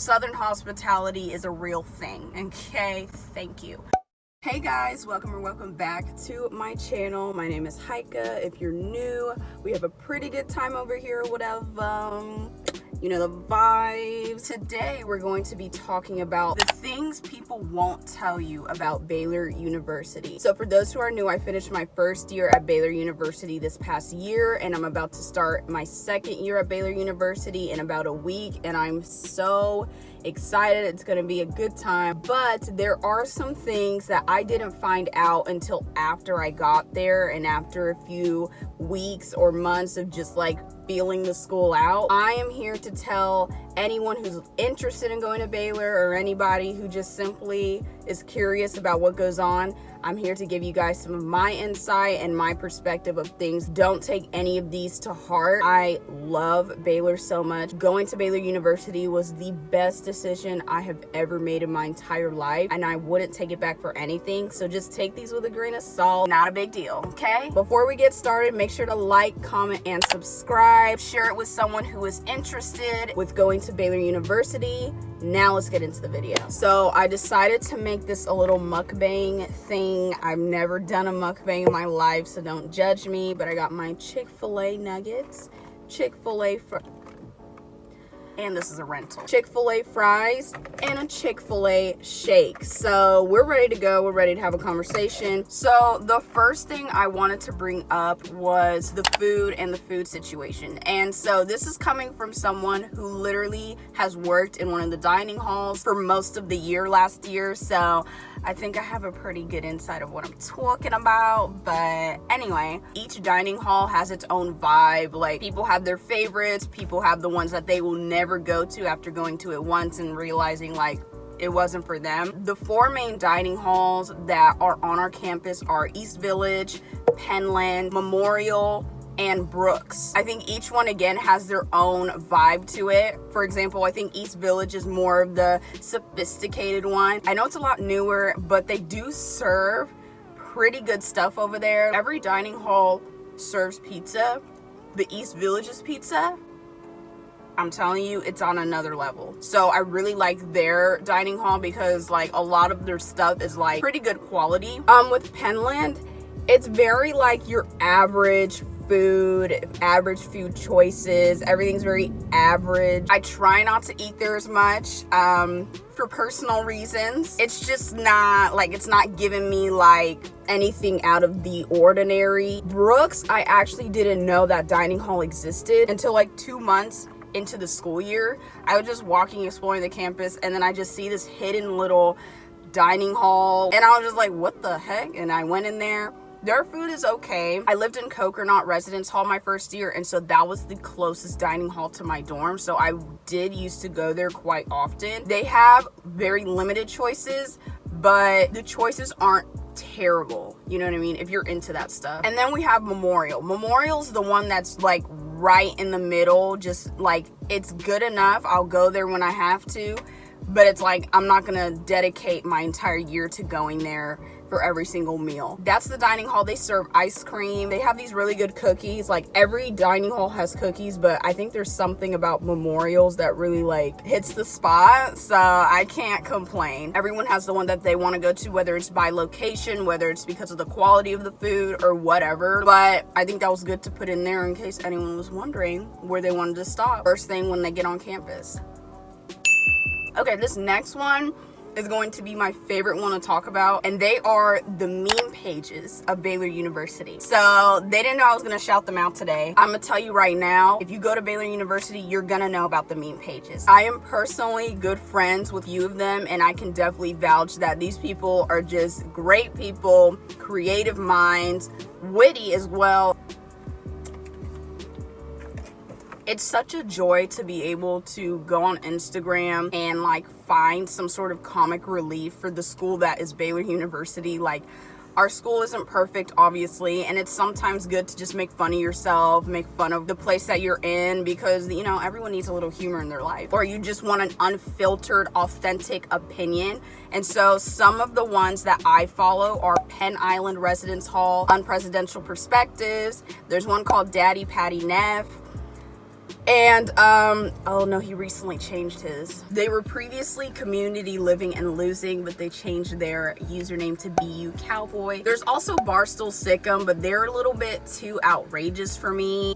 Southern hospitality is a real thing, okay? Thank you. Hey guys, welcome back to my channel. My name is Haika. If you're new, we have a pretty good time over here, whatever. You know the vibes. Today we're going to be talking about the things people won't tell you about Baylor University. So for those who are new, I finished my first year at Baylor University this past year, and I'm about to start my second year at Baylor University in about a week, and I'm so excited. It's gonna be a good time. But there are some things that I didn't find out until after I got there and after a few weeks or months of just like feeling the school out. I am here to tell anyone who's interested in going to Baylor or anybody who just simply is curious about what goes on. I'm here to give you guys some of my insight and my perspective of things. Don't take any of these to heart. I love Baylor so much. Going to Baylor University was the best decision I have ever made in my entire life, and I wouldn't take it back for anything. So just take these with a grain of salt. Not a big deal, okay? Before we get started, make sure to like, comment, and subscribe. Share it with someone who is interested with going to Baylor University. Now let's get into the video. So I decided to make this a little mukbang thing. I've never done a mukbang in my life, so don't judge me, but I got my Chick-fil-A nuggets, Chick-fil-A and this is a rental, Chick-fil-A fries, and a Chick-fil-A shake. So we're ready to go. We're ready to have a conversation. So the first thing I wanted to bring up was the food and the food situation. And so this is coming from someone who literally has worked in one of the dining halls for most of the year last year. So I think I have a pretty good insight of what I'm talking about. But anyway, each dining hall has its own vibe. Like, people have their favorites. People have the ones that they will never go to after going to it once and realizing like it wasn't for them. The four main dining halls that are on our campus are East Village, Penland, Memorial, and Brooks. I think each one again has their own vibe to it. For example, I think East Village is more of the sophisticated one. I know it's a lot newer, but they do serve pretty good stuff over there. Every dining hall serves pizza. The East Village's pizza, I'm telling you, it's on another level. So I really like their dining hall because like a lot of their stuff is like pretty good quality. With Penland, it's very like your average food choices. Everything's very average. I try not to eat there as much for personal reasons. It's just not like, it's not giving me like anything out of the ordinary. Brooks, I actually didn't know that dining hall existed until like 2 months into the school year. I was just walking, exploring the campus, and then I just see this hidden little dining hall, and I was just like, what the heck? And I went in there. Their food is okay. I lived in Coconut Residence Hall my first year, and so that was the closest dining hall to my dorm, so I did used to go there quite often. They have very limited choices, but the choices aren't terrible, you know what I mean, if you're into that stuff. And then we have Memorial. Memorial's the one that's like right in the middle, just like it's good enough. I'll go there when I have to, but it's like I'm not gonna dedicate my entire year to going there for every single meal. That's the dining hall. They serve ice cream. They have these really good cookies. Like every dining hall has cookies, but I think there's something about Memorials that really like hits the spot. So I can't complain. Everyone has the one that they want to go to, whether it's by location, whether it's because of the quality of the food or whatever. But I think that was good to put in there in case anyone was wondering where they wanted to stop first thing when they get on campus. Okay, this next one is going to be my favorite one to talk about, and they are the meme pages of Baylor University. So they didn't know I was gonna shout them out today. I'm gonna tell you right now, if you go to Baylor University, you're gonna know about the meme pages. I am personally good friends with a few of them, and I can definitely vouch that these people are just great people, creative minds, witty as well. It's such a joy to be able to go on Instagram and like find some sort of comic relief for the school that is Baylor University. Like, our school isn't perfect, obviously, and it's sometimes good to just make fun of yourself, make fun of the place that you're in, because, you know, everyone needs a little humor in their life, or you just want an unfiltered, authentic opinion. And so some of the ones that I follow are Penn Island Residence Hall, Unpresidential Perspectives. There's one called Daddy Patty Neff. And oh no, he recently changed his. They were previously Community Living and Losing, but they changed their username to BU Cowboy. There's also Barstool Sick'em, but they're a little bit too outrageous for me.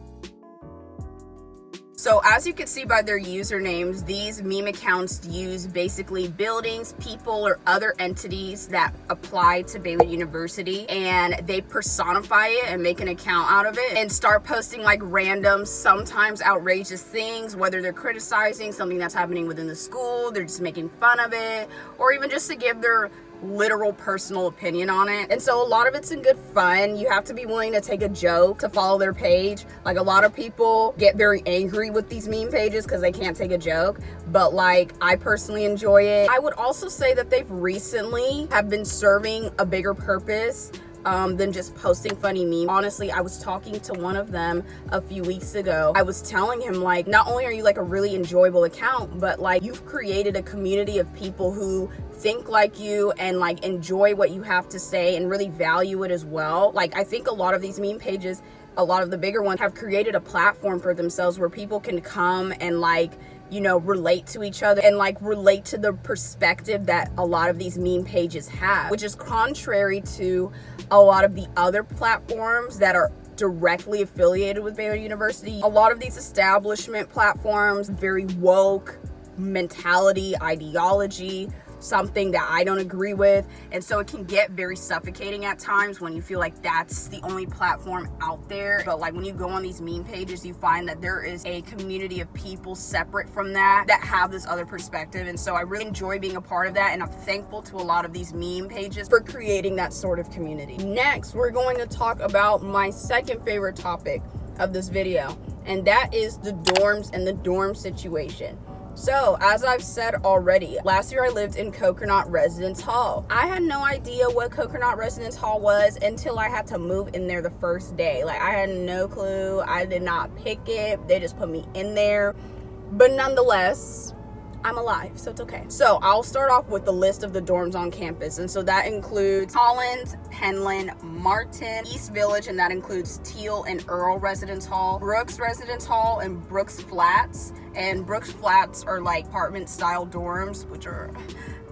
So as you can see by their usernames, these meme accounts use basically buildings, people, or other entities that apply to Baylor University, and they personify it and make an account out of it and start posting like random, sometimes outrageous things, whether they're criticizing something that's happening within the school, they're just making fun of it, or even just to give their literal personal opinion on it. And so a lot of it's in good fun. You have to be willing to take a joke to follow their page. Like, a lot of people get very angry with these meme pages because they can't take a joke, but like, I personally enjoy it. I would also say that they've recently have been serving a bigger purpose than just posting funny memes. Honestly, I was talking to one of them a few weeks ago. I was telling him, like, not only are you like a really enjoyable account, but like, you've created a community of people who think like you and like enjoy what you have to say and really value it as well. Like, I think a lot of these meme pages, a lot of the bigger ones, have created a platform for themselves where people can come and like, you know, relate to each other and like relate to the perspective that a lot of these meme pages have, which is contrary to a lot of the other platforms that are directly affiliated with Baylor University. A lot of these establishment platforms, very woke mentality, ideology, something that I don't agree with, and so it can get very suffocating at times when you feel like that's the only platform out there. But like, when you go on these meme pages, you find that there is a community of people separate from that have this other perspective, and so I really enjoy being a part of that, and I'm thankful to a lot of these meme pages for creating that sort of community. Next, we're going to talk about my second favorite topic of this video, and that is the dorms and the dorm situation. So, as I've said already, last year I lived in Coconut Residence Hall. I had no idea what Coconut Residence Hall was until I had to move in there the first day. Like, I had no clue. I did not pick it. They just put me in there. But nonetheless, I'm alive, so it's okay. So I'll start off with the list of the dorms on campus. And so that includes Collins, Penland, Martin, East Village, and that includes Teal and Earl Residence Hall, Brooks Residence Hall, and Brooks Flats. And Brooks Flats are like apartment style dorms, which are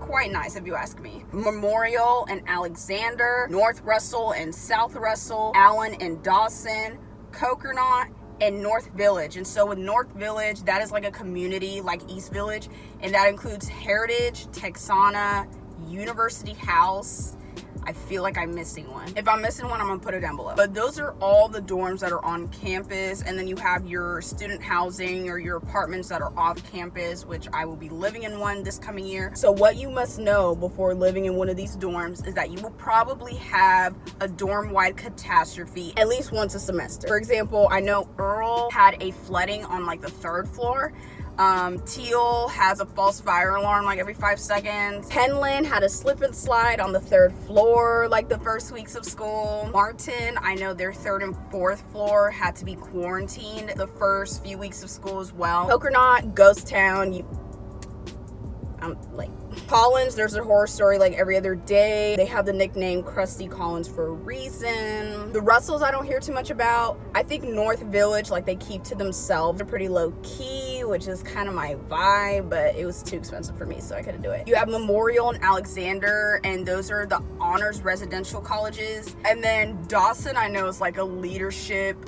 quite nice if you ask me. Memorial and Alexander, North Russell and South Russell, Allen and Dawson, Coconut, and North Village. And so with North Village, that is like a community like East Village, and that includes Heritage, Texana, University House. I feel like I'm missing one. If I'm missing one, I'm gonna put it down below. But those are all the dorms that are on campus, and then you have your student housing or your apartments that are off campus, which I will be living in one this coming year. So what you must know before living in one of these dorms is that you will probably have a dorm-wide catastrophe at least once a semester. For example, I know Earl had a flooding on like the 3rd floor. Teal has a false fire alarm like every 5 seconds. Penland had a slip and slide on the 3rd floor like the first weeks of school. Martin, I know their 3rd and 4th floor had to be quarantined the first few weeks of school as well. Coconut, ghost town. Collins, there's a horror story like every other day. They have the nickname Krusty Collins for a reason. The Russells I don't hear too much about. I think North Village, like, they keep to themselves. They're pretty low key, which is kind of my vibe, but it was too expensive for me, so I couldn't do it. You have Memorial and Alexander, and those are the honors residential colleges. And then Dawson, I know, is like a leadership,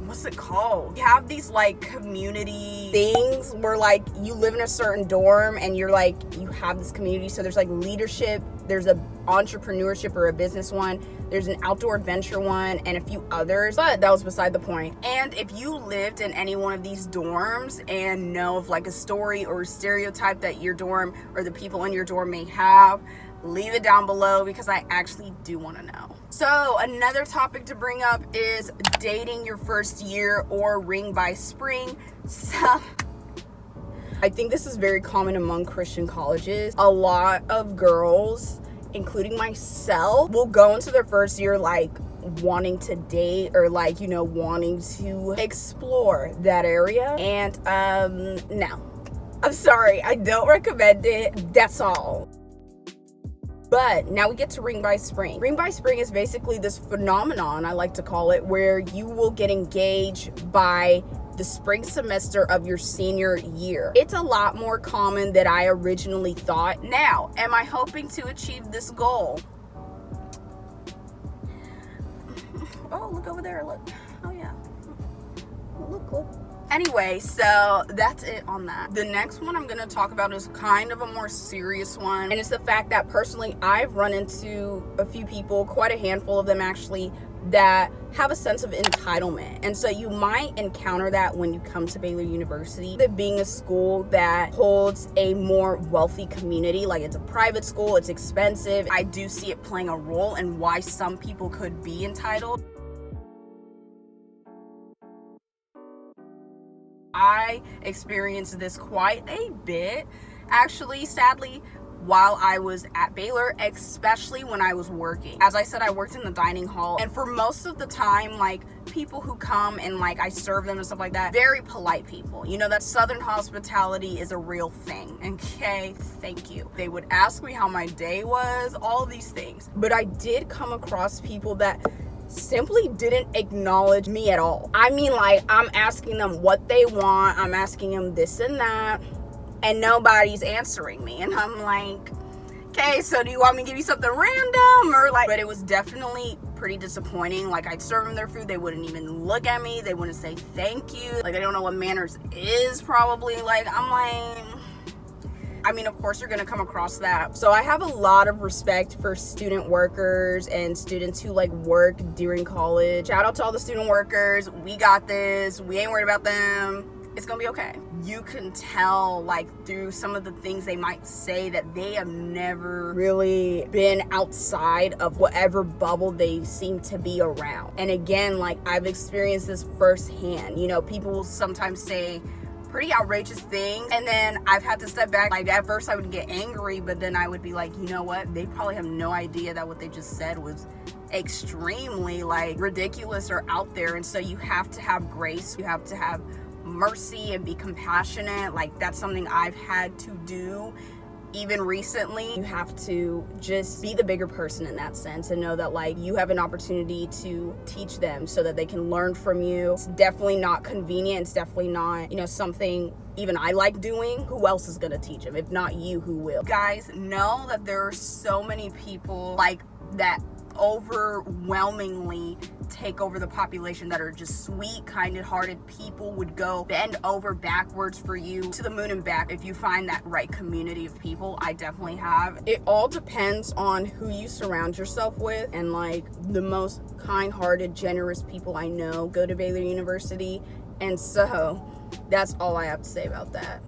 what's it called? You have these like community things where like you live in a certain dorm and you're like, you have this community. So there's like leadership, there's a entrepreneurship or a business one, there's an outdoor adventure one, and a few others, but that was beside the point. And if you lived in any one of these dorms and know of like a story or a stereotype that your dorm or the people in your dorm may have, leave it down below because I actually do want to know. So another topic to bring up is dating your first year or ring by spring. So I think this is very common among Christian colleges. A lot of girls, including myself, will go into their first year like wanting to date or like, you know, wanting to explore that area. And no, I'm sorry, I don't recommend it. That's all. But now we get to ring by spring. Ring by spring is basically this phenomenon, I like to call it, where you will get engaged by the spring semester of your senior year. It's a lot more common than I originally thought. Now, am I hoping to achieve this goal? Oh, look over there, look. Oh yeah. Look. Anyway, so that's it on that. The next one I'm going to talk about is kind of a more serious one. And it's the fact that personally, I've run into a few people, quite a handful of them actually, that have a sense of entitlement. And so you might encounter that when you come to Baylor University. That being a school that holds a more wealthy community, like it's a private school, it's expensive. I do see it playing a role in why some people could be entitled. I experienced this quite a bit, actually, sadly, while I was at Baylor, especially when I was working. As I said, I worked in the dining hall, and for most of the time, like, people who come and like I serve them and stuff like that, very polite people. You know, that Southern hospitality is a real thing. Okay, thank you. They would ask me how my day was, all these things. But I did come across people that simply didn't acknowledge me at all. I mean, like, I'm asking them what they want, I'm asking them this and that, and nobody's answering me. And I'm like, okay, so do you want me to give you something random? Or like, but it was definitely pretty disappointing. Like, I'd serve them their food, they wouldn't even look at me, they wouldn't say thank you. Like, they don't know what manners is, probably. Like, I'm like, I mean, of course you're gonna come across that. So I have a lot of respect for student workers and students who like work during college. Shout out to all the student workers. We got this. We ain't worried about them. It's gonna be okay. You can tell, like, through some of the things they might say, that they have never really been outside of whatever bubble they seem to be around. And again, like, I've experienced this firsthand. You know, people will sometimes say pretty outrageous things, and then I've had to step back. Like, at first I would get angry, but then I would be like, you know what, they probably have no idea that what they just said was extremely like ridiculous or out there. And so you have to have grace, you have to have mercy and be compassionate. Like, that's something I've had to do even recently. You have to just be the bigger person in that sense and know that, like, you have an opportunity to teach them so that they can learn from you. It's definitely not convenient. It's definitely not, you know, something even I like doing. Who else is gonna teach them? If not you, who will? Guys, know that there are so many people like that overwhelmingly take over the population that are just sweet, kind-hearted people, would go bend over backwards for you to the moon and back if you find that right community of people. I definitely have. It all depends on who you surround yourself with, and like the most kind-hearted, generous people I know go to Baylor University, and so that's all I have to say about that.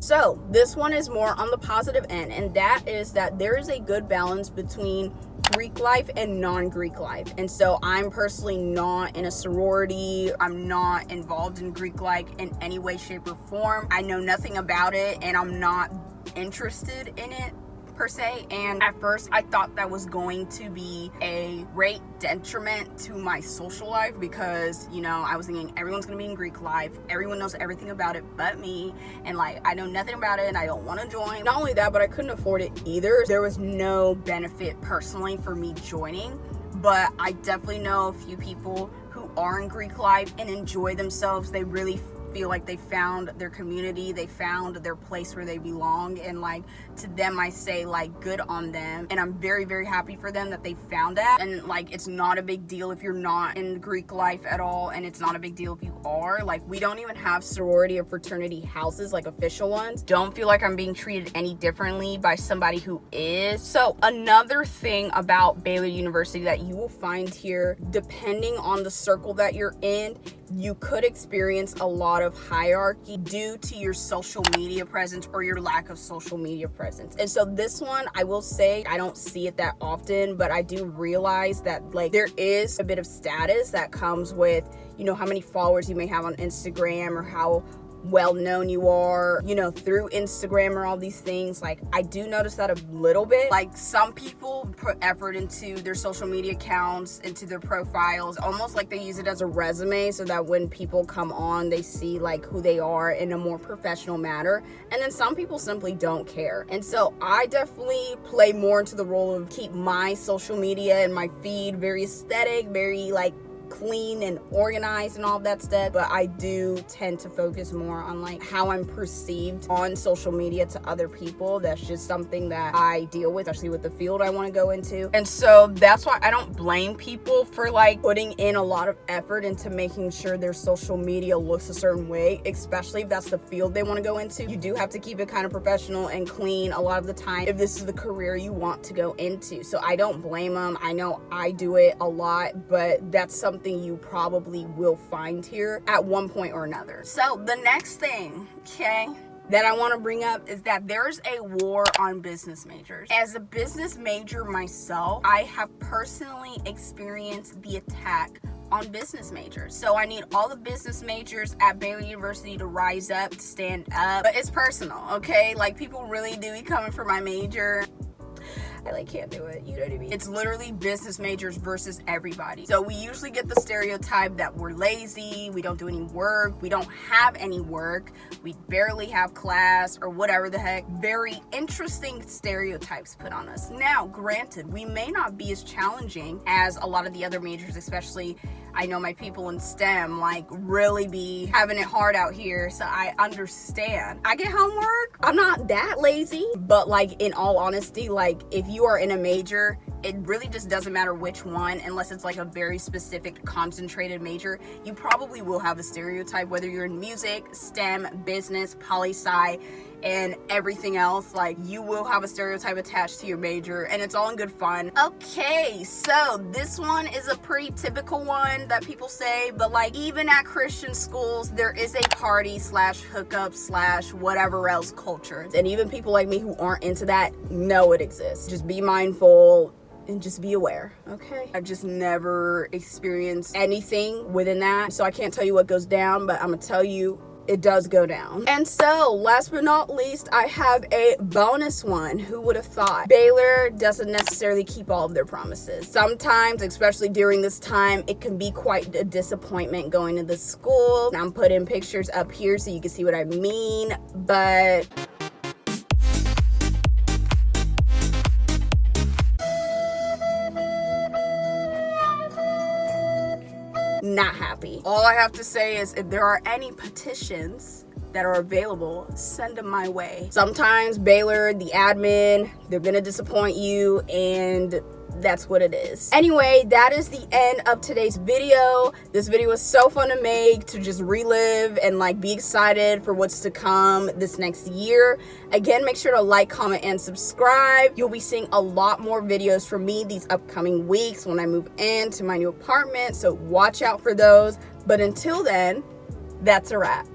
So this one is more on the positive end, and that is that there is a good balance between Greek life and non-Greek life. And so I'm personally not in a sorority. I'm not involved in Greek life in any way, shape, or form. I know nothing about it, and I'm not interested in it per se. And at first I thought that was going to be a great detriment to my social life, because, you know, I was thinking everyone's gonna be in Greek life, everyone knows everything about it but me, and like I know nothing about it and I don't want to join. Not only that, but I couldn't afford it either. There was no benefit personally for me joining, but I definitely know a few people who are in Greek life and enjoy themselves. They really feel like they found their community, they found their place where they belong, and like, to them I say, like, good on them, and I'm very, very happy for them that they found that. And like, it's not a big deal if you're not in Greek life at all, and it's not a big deal if you are. Like, we don't even have sorority or fraternity houses, like official ones. Don't feel like I'm being treated any differently by somebody who is. So another thing about Baylor University that you will find here, depending on the circle that you're in, you could experience a lot of hierarchy due to your social media presence or your lack of social media presence. And so this one, I will say, I don't see it that often, but I do realize that like there is a bit of status that comes with, you know, how many followers you may have on Instagram, or how well known you are, you know, through Instagram or all these things. Like, I do notice that a little bit. Like, some people put effort into their social media accounts, into their profiles, almost like they use it as a resume, so that when people come on, they see like who they are in a more professional manner. And then some people simply don't care. And so I definitely play more into the role of keep my social media and my feed very aesthetic, very like clean and organized and all of that stuff, but I do tend to focus more on like how I'm perceived on social media to other people. That's just something that I deal with, especially with the field I want to go into. And so that's why I don't blame people for like putting in a lot of effort into making sure their social media looks a certain way, especially if that's the field they want to go into. You do have to keep it kind of professional and clean a lot of the time if this is the career you want to go into. So I don't blame them. I know I do it a lot, but that's something you probably will find here at one point or another. So the next thing, okay, that I want to bring up is that there's a war on business majors. As a business major myself, I have personally experienced the attack on business majors. So I need all the business majors at Baylor University to rise up, to stand up. But it's personal, okay? Like, people really do be coming for my major. I like can't do it, you know what I mean? It's literally business majors versus everybody. So we usually get the stereotype that we're lazy, we don't do any work, we don't have any work, we barely have class, or whatever the heck. Very interesting stereotypes put on us. Now, granted, we may not be as challenging as a lot of the other majors, especially I know my people in STEM like really be having it hard out here, so I understand. I get homework. I'm not that lazy, but like in all honesty, like if you are in a major, it really just doesn't matter which one, unless it's like a very specific concentrated major. You probably will have a stereotype, whether you're in music, STEM, business, poli-sci, and everything else. Like, you will have a stereotype attached to your major, and it's all in good fun. Okay, so this one is a pretty typical one that people say, but like even at Christian schools, there is a party slash hookup slash whatever else culture, and even people like me who aren't into that know it exists. Just be mindful and just be aware, okay? I've just never experienced anything within that, so I can't tell you what goes down, but I'm gonna tell you it does go down. And so, last but not least, I have a bonus one. Who would have thought? Baylor doesn't necessarily keep all of their promises. Sometimes, especially during this time, it can be quite a disappointment going to the school. I'm putting pictures up here so you can see what I mean, but not happy. All I have to say is if there are any petitions that are available, send them my way. Sometimes Baylor, the admin, they're gonna disappoint you, and that's what it is. Anyway, that is the end of today's video. This video was so fun to make, to just relive and like be excited for what's to come this next year. Again, make sure to like, comment, and subscribe. You'll be seeing a lot more videos from me these upcoming weeks when I move into my new apartment, so watch out for those. But until then, that's a wrap.